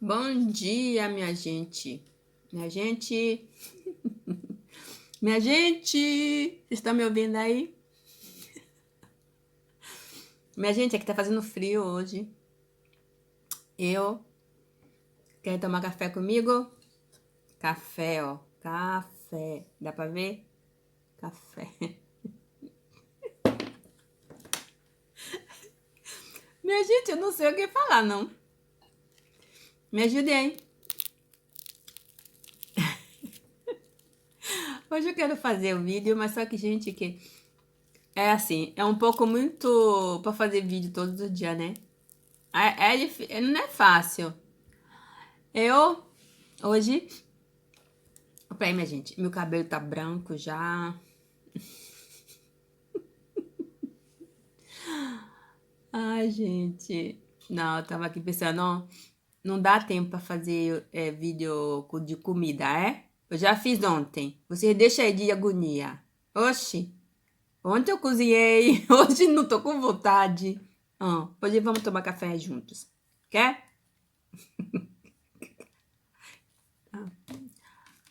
Bom dia, minha gente. Minha gente. Minha gente. Vocês estão me ouvindo aí? Minha gente, aqui tá fazendo frio hoje. Eu. Quer tomar café comigo? Café, ó. Café. Dá pra ver? Café. Minha gente, eu não sei o que falar, não. Me ajudem aí. Hoje eu quero fazer o vídeo, mas só que, gente, que é assim, é um pouco muito pra fazer vídeo todos os dias, né? Não é fácil. Eu, hoje. Peraí, minha gente, meu cabelo tá branco já. Ai, gente. Não, eu tava aqui pensando, ó, não dá tempo pra fazer vídeo de comida, é? Eu já fiz ontem. Você deixa aí de agonia. Oxi, ontem eu cozinhei, hoje não tô com vontade. Hoje vamos tomar café juntos. Quer?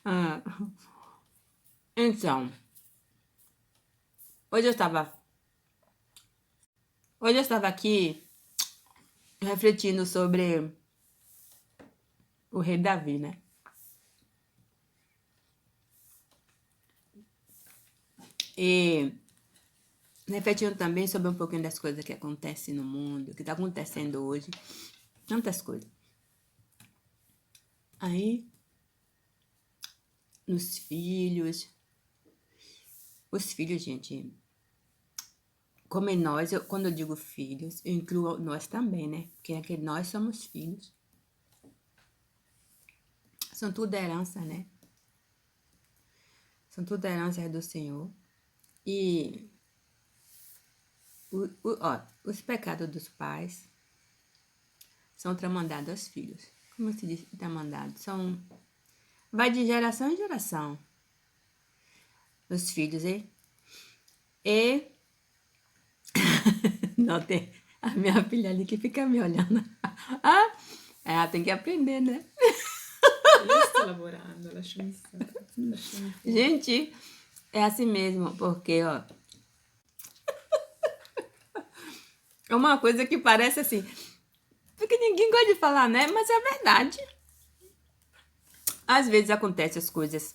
Ah, então, hoje eu estava, hoje eu estava aqui refletindo sobre o rei Davi, né? E refletindo também sobre um pouquinho das coisas que acontecem no mundo, que tá acontecendo hoje. Tantas coisas. Aí, nos filhos. Os filhos, gente. Como é nós, quando eu digo filhos, eu incluo nós também, né? Porque é que nós somos filhos. São tudo herança, né? São tudo heranças do Senhor. E os pecados dos pais são tramandados aos filhos. Como se diz tramandado? Vai de geração em geração. Os filhos, hein? E não tem a minha filha ali que fica me olhando. Ah, ela tem que aprender, né? Io sto lavorando, lasciami stare. Lasciami fuori. Gente, é assim mesmo, porque, ó, é uma coisa que parece assim, porque ninguém gosta de falar, né? Mas é verdade. Às vezes acontecem as coisas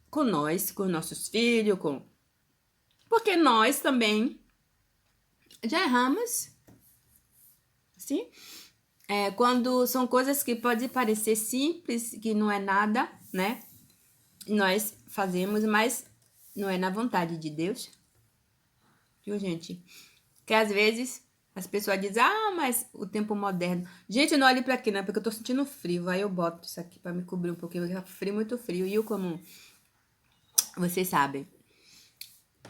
com nós, com nossos filhos, com. Porque nós também já erramos, sim? Quando são coisas que podem parecer simples, que não é nada, né? Nós fazemos, mas não é na vontade de Deus. Viu, gente? Que às vezes as pessoas dizem, mas o tempo moderno. Gente, não olhe pra aqui, né? Porque eu tô sentindo frio. Aí eu boto isso aqui pra me cobrir um pouquinho, porque tá frio, muito frio. E eu, como vocês sabem,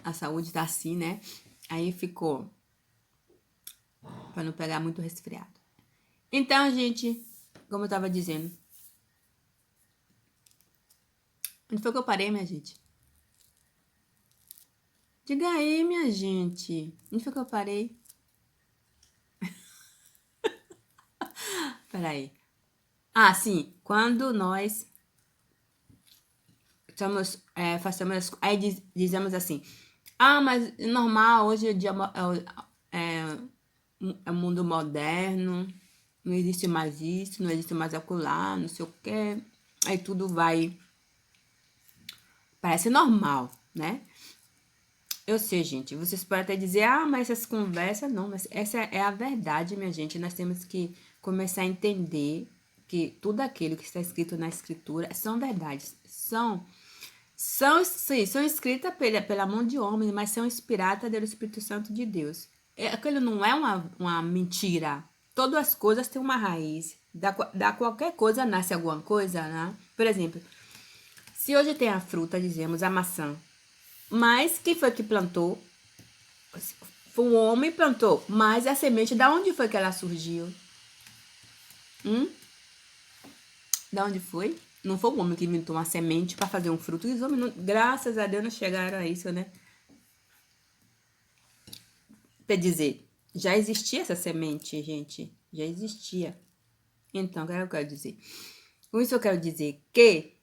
a saúde tá assim, né? Aí ficou pra não pegar muito resfriado. Então, gente, como eu tava dizendo. Onde foi que eu parei, minha gente? Diga aí, minha gente. Onde foi que eu parei? Peraí. Sim. Quando nós fazemos. Aí dizemos assim. Mas é normal, hoje é dia. É um mundo moderno. Não existe mais isso, não existe mais acolá, não sei o quê. Aí tudo vai. Parece normal, né? Eu sei, gente. Vocês podem até dizer, mas essas conversas não, mas essa é a verdade, minha gente. Nós temos que começar a entender que tudo aquilo que está escrito na escritura são verdades. São escritas pela mão de homens, mas são inspiradas pelo Espírito Santo de Deus. Aquilo não é uma mentira. Todas as coisas têm uma raiz. Da qualquer coisa nasce alguma coisa, né? Por exemplo, se hoje tem a fruta, dizemos a maçã, mas quem foi que plantou? Foi o homem que plantou. Mas a semente, da onde foi que ela surgiu? Da onde foi? Não foi o homem que inventou uma semente para fazer um fruto. Os homens, graças a Deus, não chegaram a isso, né? Quer dizer, já existia essa semente, gente. Já existia. Então, o que eu quero dizer? Com isso eu quero dizer que...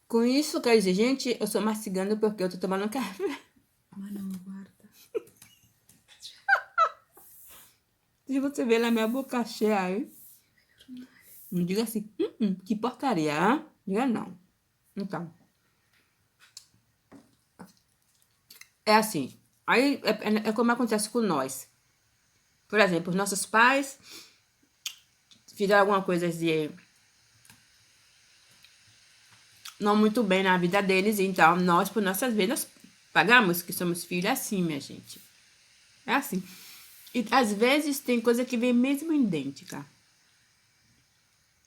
Com isso eu quero dizer, gente, eu sou mastigando porque eu tô tomando café. Ma no, guarda. Se você ver na minha boca cheia aí, não diga assim, que porcaria, hein? Diga não. Então, é assim. Aí é como acontece com nós. Por exemplo, os nossos pais fizeram alguma coisa de não muito bem na vida deles, então nós, por nossas vezes, pagamos que somos filhos assim, minha gente. É assim. E às vezes tem coisa que vem mesmo idêntica.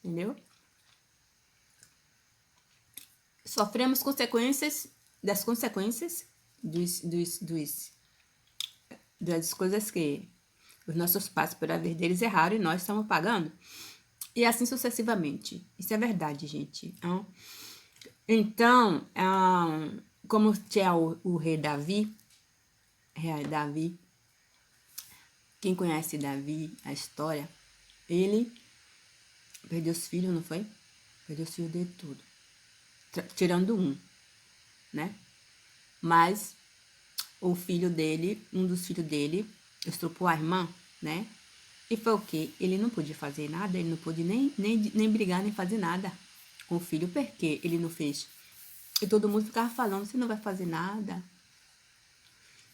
Entendeu? Sofremos das consequências das coisas que os nossos pais, por haver deles, erraram e nós estamos pagando. E assim sucessivamente. Isso é verdade, gente. Então, como tinha o rei Davi, quem conhece Davi, a história, ele perdeu os filhos, não foi? Perdeu os filhos dele tudo. Tirando um, né? Mas o filho dele, um dos filhos dele, estuprou a irmã, né? E foi o quê? Ele não podia fazer nada, ele não pôde nem brigar, nem fazer nada com o filho, porque ele não fez. E todo mundo ficava falando, você não vai fazer nada.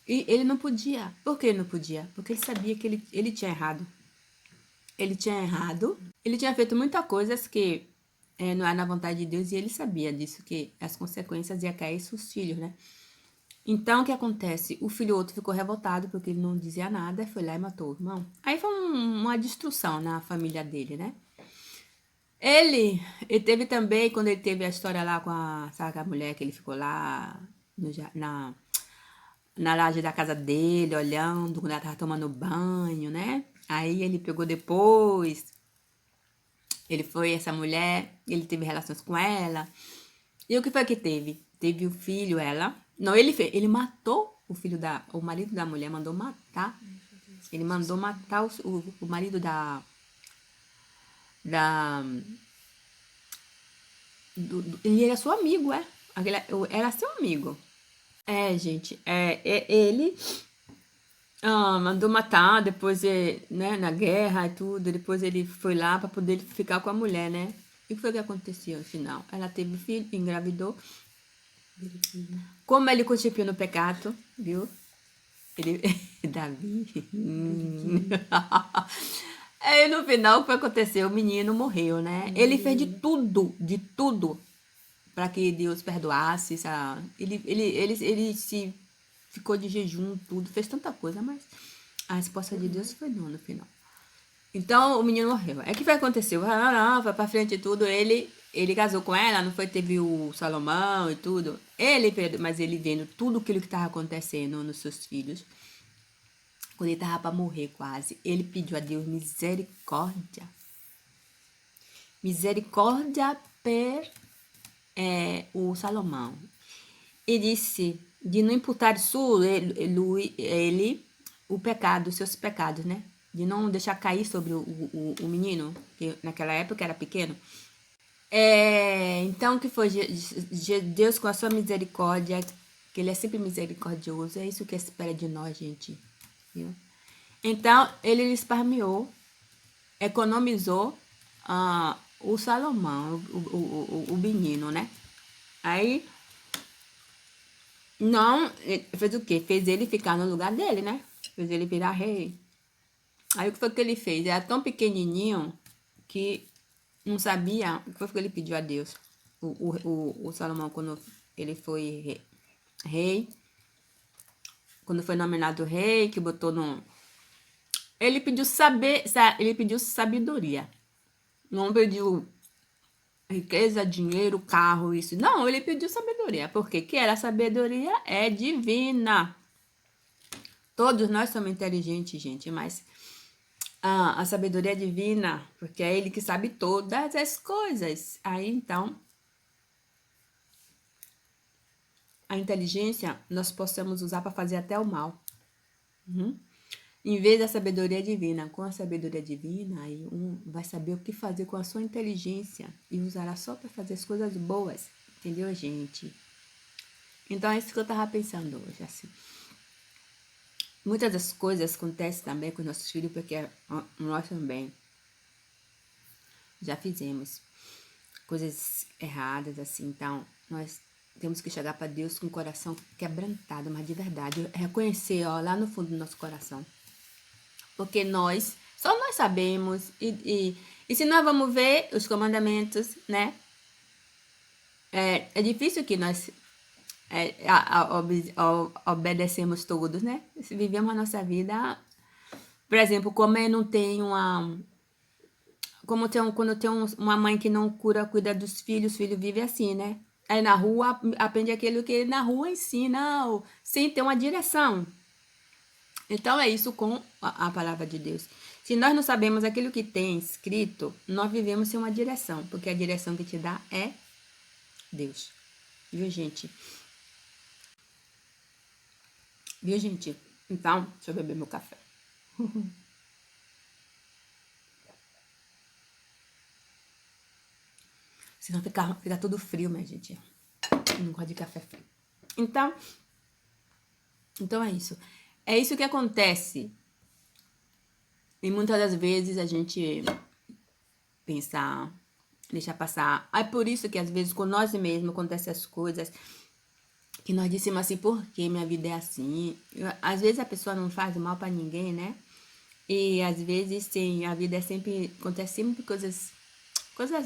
E ele não podia. Por que ele não podia? Porque ele sabia que ele tinha errado. Ele tinha errado, ele tinha feito muitas coisas que não era na vontade de Deus e ele sabia disso, que as consequências iam cair sobre os filhos, né? Então, o que acontece? O filho outro ficou revoltado porque ele não dizia nada, foi lá e matou o irmão. Aí foi uma destruição na família dele, né? Ele teve também, quando ele teve a história lá com sabe, a mulher que ele ficou lá na laje da casa dele, olhando, quando ela tava tomando banho, né? Aí ele pegou depois, essa mulher, ele teve relações com ela. E o que foi que teve? Teve o filho, ela. Não, ele matou o marido da mulher, mandou matar. Ele mandou matar o marido da ele era seu amigo, é? Era seu amigo. É, gente, ele mandou matar, depois, né, na guerra e tudo, depois ele foi lá para poder ficar com a mulher, né? E o que foi que aconteceu no final? Ela teve filho, engravidou. Como ele continuou no pecado, viu? Ele, Davi. Aí no final, o que foi acontecer? O menino morreu, né? Ele fez de tudo, para que Deus perdoasse. Ele se ficou de jejum, tudo, fez tanta coisa, mas a resposta de Deus foi não no final. Então o menino morreu. É que foi aconteceu, foi pra frente e tudo, ele casou com ela, não foi, teve o Salomão e tudo. Mas ele vendo tudo aquilo que estava acontecendo nos seus filhos, quando ele estava para morrer quase, ele pediu a Deus misericórdia. Misericórdia per o Salomão. E disse de não imputar ele o pecado, os seus pecados, né? De não deixar cair sobre o menino, que naquela época era pequeno. Então, o que foi? Deus, com a sua misericórdia, que ele é sempre misericordioso, é isso que espera de nós, gente. Viu? Então, ele esparmeou, economizou o Salomão, o menino, né? Aí, não, fez o quê? Fez ele ficar no lugar dele, né? Fez ele virar rei. Aí, o que foi que ele fez? Era tão pequenininho que não sabia o que foi que ele pediu a Deus. O Salomão, quando ele foi rei, quando foi nomeado rei, que botou no... Ele pediu sabedoria. Não pediu riqueza, dinheiro, carro, isso. Não, ele pediu sabedoria. Porque que era sabedoria é divina. Todos nós somos inteligentes, gente, mas a sabedoria é divina, porque é ele que sabe todas as coisas. Aí, então, a inteligência nós possamos usar para fazer até o mal. Em vez da sabedoria divina, com a sabedoria divina, aí um vai saber o que fazer com a sua inteligência e usará só para fazer as coisas boas. Entendeu, gente? Então é isso que eu tava pensando hoje, assim. Muitas das coisas acontecem também com nossos filhos porque nós também já fizemos coisas erradas, assim. Então, nós temos que chegar para Deus com o coração quebrantado, mas de verdade, reconhecer, ó, lá no fundo do nosso coração. Porque só nós sabemos, e se nós vamos ver os comandamentos, né? É difícil que nós obedecemos todos, né? Se vivemos a nossa vida, por exemplo, como eu não tenho uma. Quando tem uma mãe que não cuida dos filhos, os filhos vivem assim, né? Aí na rua aprende aquilo que ele na rua ensina, sem ter uma direção. Então é isso com a palavra de Deus. Se nós não sabemos aquilo que tem escrito, nós vivemos sem uma direção, porque a direção que te dá é Deus. Viu, gente? Viu, gente? Então, deixa eu beber meu café. Senão fica tudo frio, minha gente. Eu não gosto de café frio. Então é isso. É isso que acontece. E muitas das vezes a gente pensa, deixa passar. É por isso que às vezes com nós mesmos acontecem as coisas que nós dissemos assim, por que minha vida é assim? Às vezes a pessoa não faz mal pra ninguém, né? E às vezes sim, a vida acontece sempre coisas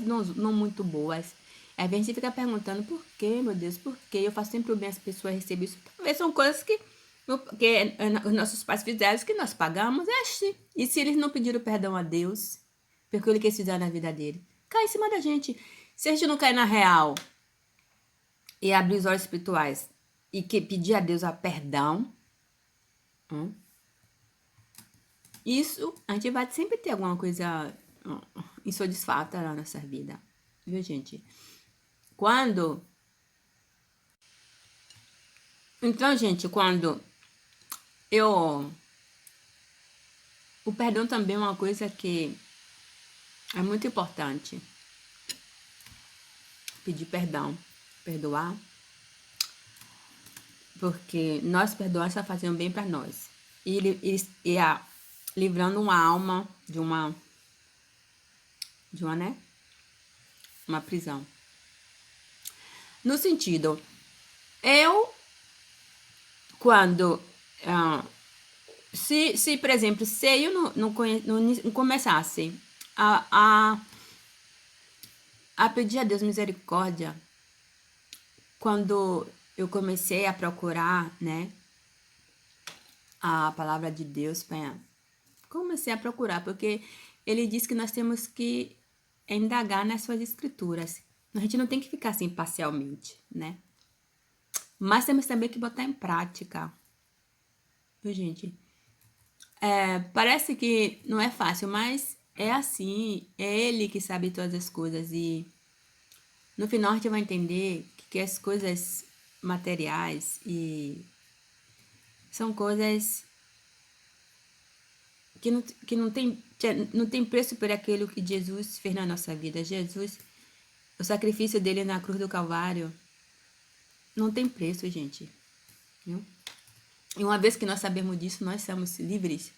não muito boas. Às vezes a gente fica perguntando por que, meu Deus, por que eu faço sempre o bem, as pessoas recebem isso. Talvez são coisas que os nossos pais fizeram, que nós pagamos, é assim. E se eles não pediram perdão a Deus, porque ele quis fizer na vida dele, cai em cima da gente. Se a gente não cair na real e abrir os olhos espirituais e que pedir a Deus a perdão, isso a gente vai sempre ter alguma coisa insatisfeita na nossa vida, viu, gente? Então, gente, quando o perdão também é uma coisa que é muito importante. Pedir perdão, perdoar, porque nós perdoamos só fazendo bem para nós. Livrando uma alma né? Uma prisão. No sentido, quando se por exemplo, se eu não começasse a pedir a Deus misericórdia, quando eu comecei a procurar, né, a palavra de Deus, comecei a procurar, porque ele diz que nós temos que indagar nas suas escrituras. A gente não tem que ficar assim parcialmente, né? Mas temos também que botar em prática. Viu, gente? Parece que não é fácil, mas é assim. É ele que sabe todas as coisas. E no final a gente vai entender que as coisas materiais são coisas que não tem preço por aquilo que Jesus fez na nossa vida. Jesus, o sacrifício dele na cruz do Calvário, não tem preço, gente. Viu? E uma vez que nós sabemos disso, nós somos livres.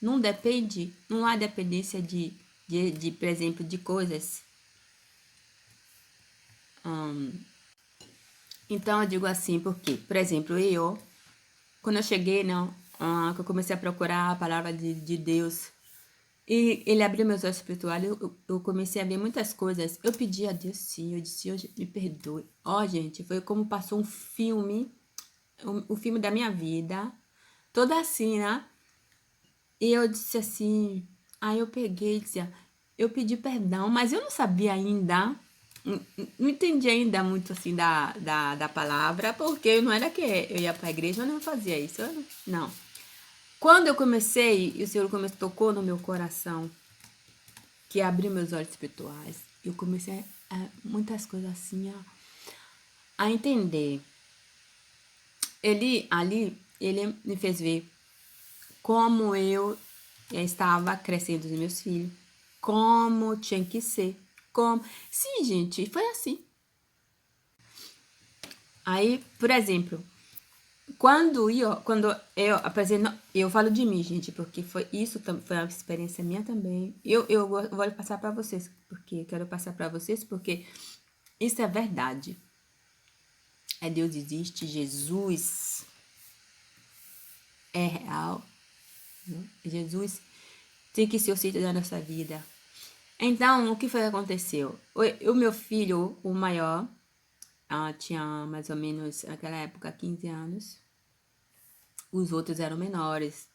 Não há dependência por exemplo, de coisas. Então eu digo assim, porque, por exemplo, quando eu cheguei, não, que eu comecei a procurar a palavra de Deus, e ele abriu meus olhos espirituais, eu comecei a ver muitas coisas. Eu pedi a Deus, sim, eu disse, hoje me perdoe. Gente, foi como passou um filme, o filme da minha vida, toda assim, né? E eu disse assim, aí eu peguei e disse, eu pedi perdão, mas eu não sabia ainda, não entendi ainda muito assim da palavra, porque não era que eu ia para a igreja, eu não fazia isso, não. Quando eu comecei, e o Senhor tocou no meu coração, que abriu meus olhos espirituais, eu comecei muitas coisas assim a entender. Ele me fez ver como eu estava crescendo os meus filhos, como tinha que ser, como... Sim, gente, foi assim. Aí, por exemplo, quando eu apresento, eu falo de mim, gente, porque foi uma experiência minha também. Eu vou passar para vocês, porque quero passar para vocês, porque isso é verdade. É Deus existe, Jesus é real, né? Jesus tem que ser o centro da nossa vida. Então, o que foi que aconteceu? O meu filho, o maior, tinha mais ou menos, naquela época, 15 anos. Os outros eram menores.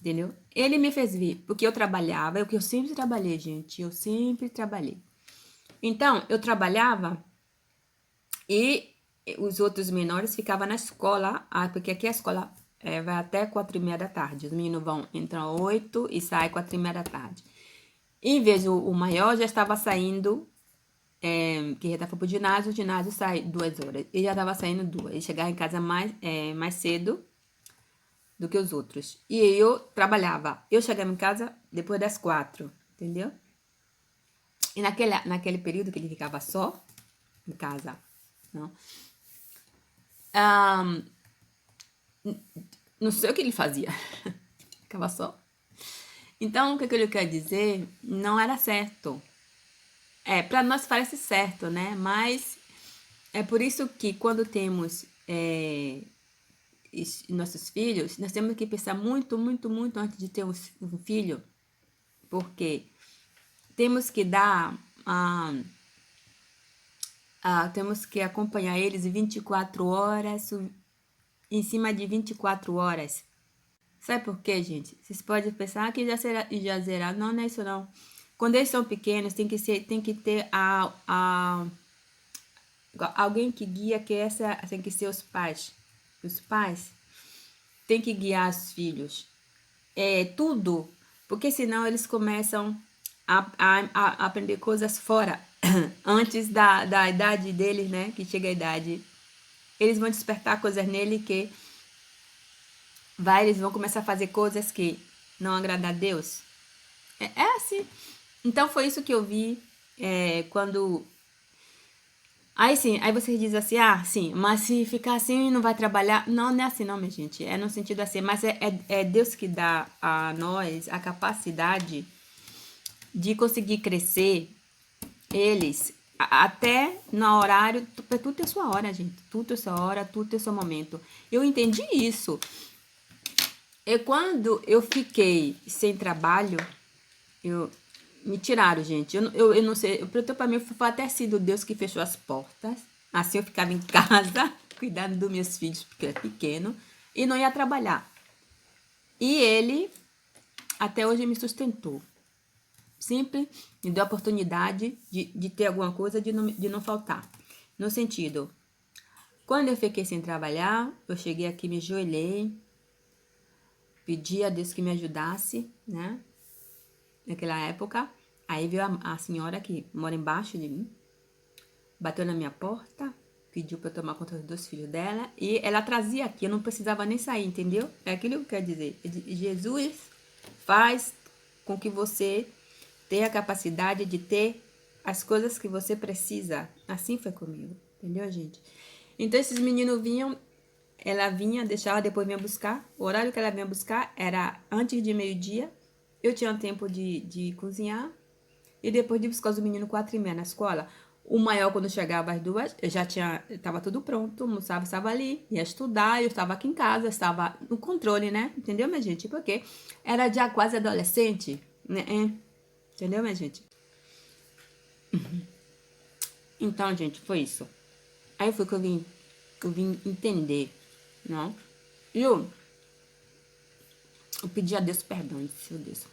Entendeu? Ele me fez vir, porque eu trabalhava, é o que eu sempre trabalhei, gente. Eu sempre trabalhei. Então, eu trabalhava e os outros menores ficavam na escola, porque aqui a escola vai até 4:30 da tarde. Os meninos entram 8 e saem 4:30 da tarde. Em vez o maior já estava saindo, que já estava pro ginásio, o ginásio sai 2 horas. Ele já estava saindo 2. Ele chegava em casa mais cedo do que os outros. E eu trabalhava. Eu chegava em casa depois das 4, entendeu? E naquele período que ele ficava só em casa, não? Não sei o que ele fazia. Ficava só. Então, o que ele quer dizer? Não era certo. Para nós parece certo, né? Mas é por isso que quando temos nossos filhos, nós temos que pensar muito, muito, muito antes de ter um filho, porque temos que dar, temos que acompanhar eles 24 horas, em cima de 24 horas. Sabe por quê, gente? Vocês podem pensar que já será. Não, não é isso não. Quando eles são pequenos, tem que ter alguém que guia, tem que ser os pais. Os pais têm que guiar os filhos. Tudo. Porque senão eles começam a aprender coisas fora. Antes da idade deles, né? Que chega a idade. Eles vão despertar coisas nele que eles vão começar a fazer coisas que não agradam a Deus. É assim. Então foi isso que eu vi quando. Aí sim, aí vocês dizem assim, sim, mas se ficar assim não vai trabalhar. Não, não é assim não, minha gente. É no sentido assim, mas é Deus que dá a nós a capacidade de conseguir crescer eles até no horário. Tudo tem sua hora, gente. Tudo tem sua hora, tudo tem seu momento. Eu entendi isso. E quando eu fiquei sem trabalho, me tiraram, gente. Eu não sei. Pra mim, foi até sido Deus que fechou as portas. Assim eu ficava em casa, cuidando dos meus filhos, porque era pequeno, e não ia trabalhar. E ele, até hoje, me sustentou. Sempre me deu a oportunidade de ter alguma coisa, de não faltar. No sentido, quando eu fiquei sem trabalhar, eu cheguei aqui, me ajoelhei, pedi a Deus que me ajudasse, né? Naquela época. Aí veio a senhora que mora embaixo de mim, bateu na minha porta, pediu para eu tomar conta dos 2 filhos dela, e ela trazia aqui, eu não precisava nem sair, entendeu? É aquilo que quer dizer. Jesus faz com que você tenha a capacidade de ter as coisas que você precisa. Assim foi comigo, entendeu, gente? Então esses meninos vinham, ela vinha, deixava, depois vinha buscar. O horário que ela vinha buscar era antes de meio-dia. Eu tinha tempo de cozinhar. E depois de buscar os meninos 4:30 na escola, o maior, quando chegava às 2, estava tudo pronto, almoçava, estava ali, ia estudar, eu estava aqui em casa, estava no controle, né? Entendeu, minha gente? Porque era já quase adolescente, né? Entendeu, minha gente? Então, gente, foi isso. Aí foi que eu vim entender, não? E eu pedi a Deus perdão, disse, Deus,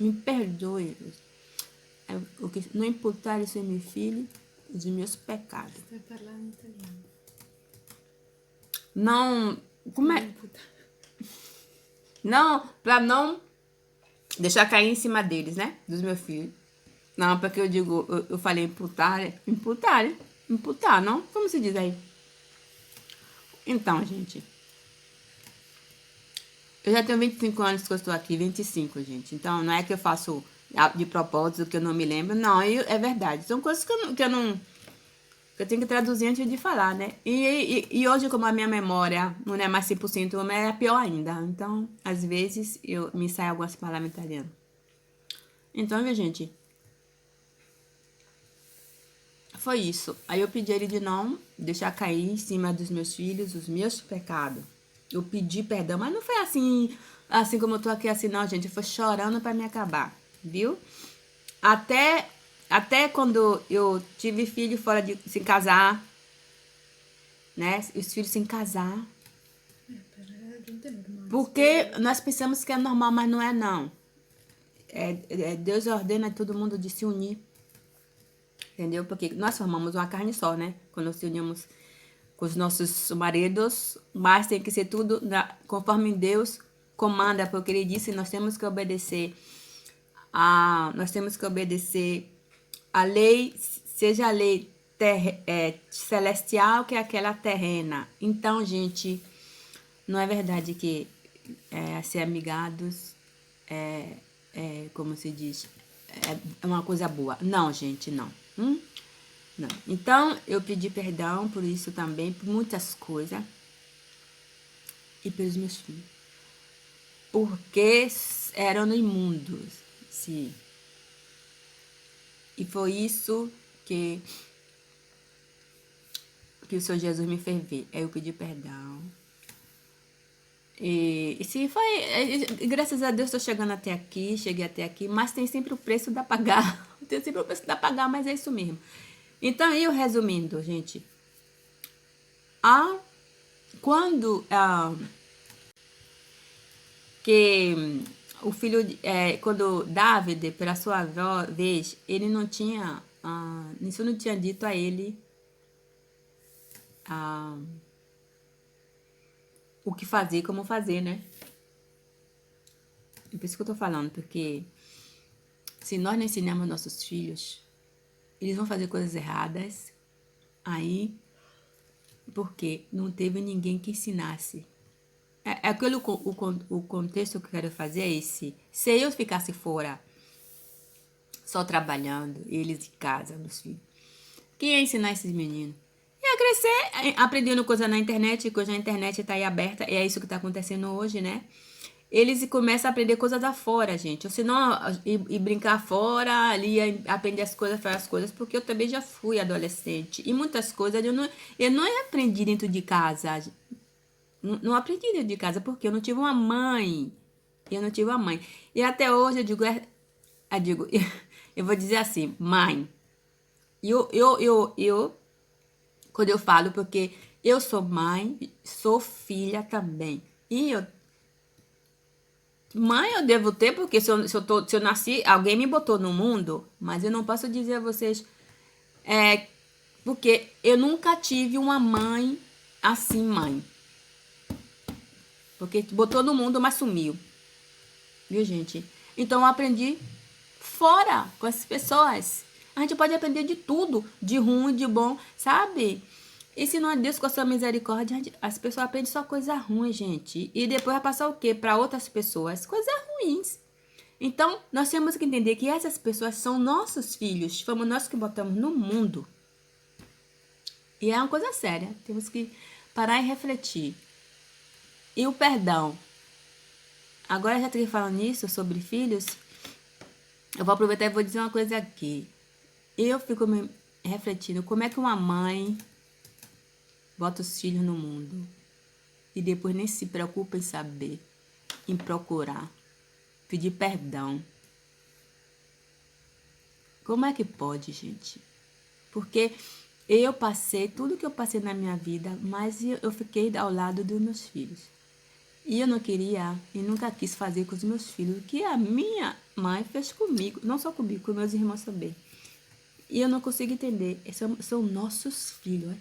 me perdoe, Deus. Não imputar isso em meu filho os meus pecados. Stai parlando italiano. Não. Como é? Não, pra não deixar cair em cima deles, né? Dos meus filhos. Não, porque eu digo, eu falei imputar, imputar, não? Como se diz aí? Então, gente. Eu já tenho 25 anos que eu estou aqui, 25, gente. Então, não é que eu faço de propósito, que eu não me lembro. Não, é verdade. São coisas que eu tenho que traduzir antes de falar, né? E hoje, como a minha memória não é mais 100%, é pior ainda. Então, às vezes, me sai algumas palavras em italiano. Então, minha gente, foi isso. Aí eu pedi ele de não deixar cair em cima dos meus filhos os meus pecados. Eu pedi perdão, mas não foi assim como eu tô aqui assim, não, gente. Foi chorando pra me acabar, viu? Até quando eu tive filho fora de se casar, né? Os filhos sem casar. Per gente è normale. Porque nós pensamos que é normal, mas não é não. Deus ordena todo mundo de se unir. Entendeu? Porque nós formamos uma carne só, né? Quando nos unimos com os nossos maridos, mas tem que ser tudo conforme Deus comanda, porque ele disse que nós temos que obedecer a lei, seja a lei celestial que é aquela terrena. Então, gente, não é verdade que ser amigados como se diz, é uma coisa boa. Não, gente, não. Não. Então, eu pedi perdão por isso também, por muitas coisas. E pelos meus filhos. Porque eram imundos. Sim. E foi isso que o Senhor Jesus me fez ver. Aí eu pedi perdão. E sim, graças a Deus estou chegando até aqui, cheguei até aqui, mas tem sempre o preço da pagar. Tem sempre o preço da pagar, mas é isso mesmo. Então, eu resumindo, gente, quando que o filho, quando David, pela sua vez, ele não tinha, isso não tinha dito a ele o que fazer, como fazer, né? É por isso que eu tô falando, porque se nós não ensinamos nossos filhos, eles vão fazer coisas erradas, aí, porque não teve ninguém que ensinasse. O contexto que eu quero fazer é esse. Se eu ficasse fora, só trabalhando, eles em casa, meus filhos, quem ia ensinar esses meninos? Ia crescer aprendendo coisa na internet, que hoje a internet tá aí aberta, é isso que tá acontecendo hoje, né? Eles começam a aprender coisas da fora, gente. Ou senão, ir brincar fora, ali, aprender as coisas, fazer as coisas, porque eu também já fui adolescente. E muitas coisas eu não aprendi dentro de casa. Não aprendi dentro de casa, porque eu não tive uma mãe. Eu não tive uma mãe. E até hoje eu digo, eu vou dizer assim, mãe. Quando eu falo, porque eu sou mãe, sou filha também. Mãe eu devo ter, porque se eu nasci, alguém me botou no mundo, mas eu não posso dizer a vocês, porque eu nunca tive uma mãe assim, mãe. Porque botou no mundo, mas sumiu. Viu, gente? Então eu aprendi fora com essas pessoas. A gente pode aprender de tudo, de ruim, de bom, sabe? E se não é Deus com a sua misericórdia, as pessoas aprendem só coisa ruim, gente. E depois vai passar o quê? Para outras pessoas? Coisas ruins. Então, nós temos que entender que essas pessoas são nossos filhos. Fomos nós que botamos no mundo. E é uma coisa séria. Temos que parar e refletir. E o perdão. Agora, já que eu falando nisso, sobre filhos, eu vou aproveitar e vou dizer uma coisa aqui. Eu fico me refletindo como é que uma mãe bota os filhos no mundo e depois nem se preocupa em saber, em procurar, pedir perdão. Como é que pode, gente? Porque eu passei tudo que eu passei na minha vida, mas eu fiquei ao lado dos meus filhos. E eu não queria e nunca quis fazer com os meus filhos o que a minha mãe fez comigo, não só comigo, com meus irmãos também. E eu não consigo entender. São nossos filhos,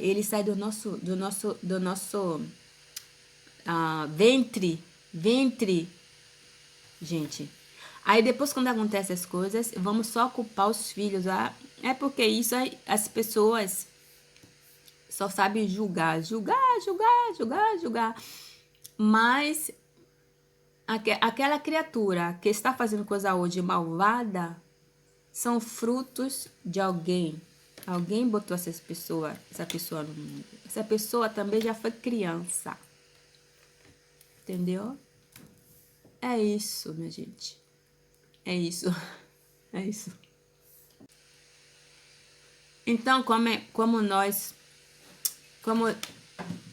ele sai do nosso ventre, gente. Aí depois, quando acontecem as coisas, vamos só culpar os filhos. É porque isso as pessoas só sabem julgar. Mas aquela criatura que está fazendo coisa hoje malvada são frutos de alguém. Alguém botou essa pessoa no mundo. Essa pessoa também já foi criança. Entendeu? É isso, minha gente. É isso. É isso. Então,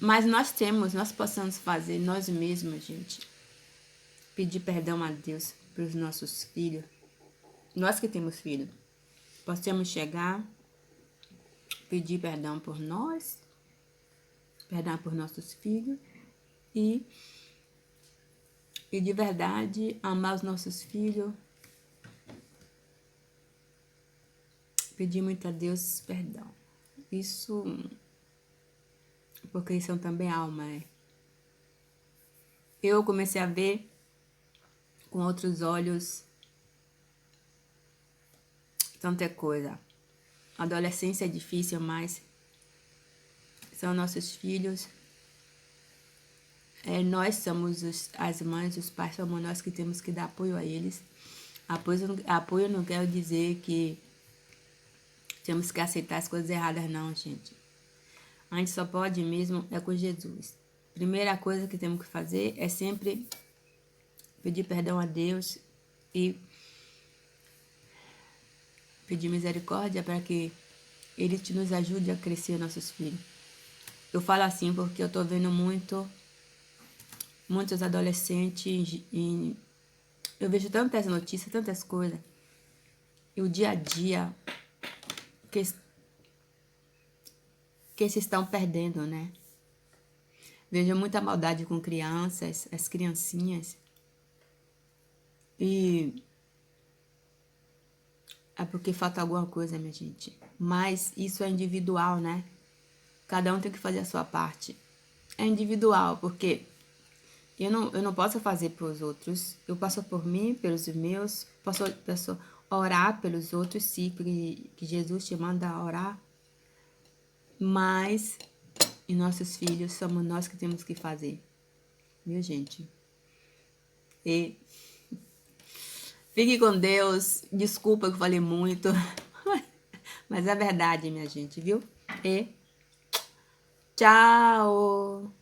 mas nós possamos fazer nós mesmos, gente. Pedir perdão a Deus pelos nossos filhos. Nós que temos filhos. Possamos chegar, pedir perdão por nós, perdão por nossos filhos e de verdade amar os nossos filhos. Pedir muito a Deus perdão. Isso, porque são também alma, Eu comecei a ver com outros olhos tanta coisa. A adolescência é difícil, mas são nossos filhos. Nós somos as mães, os pais, somos nós que temos que dar apoio a eles. Apoio não quer dizer que temos que aceitar as coisas erradas, não, gente. A gente só pode mesmo com Jesus. Primeira coisa que temos que fazer é sempre pedir perdão a Deus e pedir misericórdia para que Ele nos ajude a crescer nossos filhos. Eu falo assim porque eu tô vendo muitos adolescentes eu vejo tantas notícias, tantas coisas. E o dia a dia que se estão perdendo, né? Vejo muita maldade com crianças, as criancinhas. E é porque falta alguma coisa, minha gente. Mas isso é individual, né? Cada um tem que fazer a sua parte. É individual, porque eu não posso fazer pelos outros. Eu passo por mim, pelos meus. Posso orar pelos outros, sim, que Jesus te manda a orar. Mas e nossos filhos somos nós que temos que fazer. Viu, gente? E fique com Deus. Desculpa que eu falei muito. Mas é verdade, minha gente, viu? E tchau!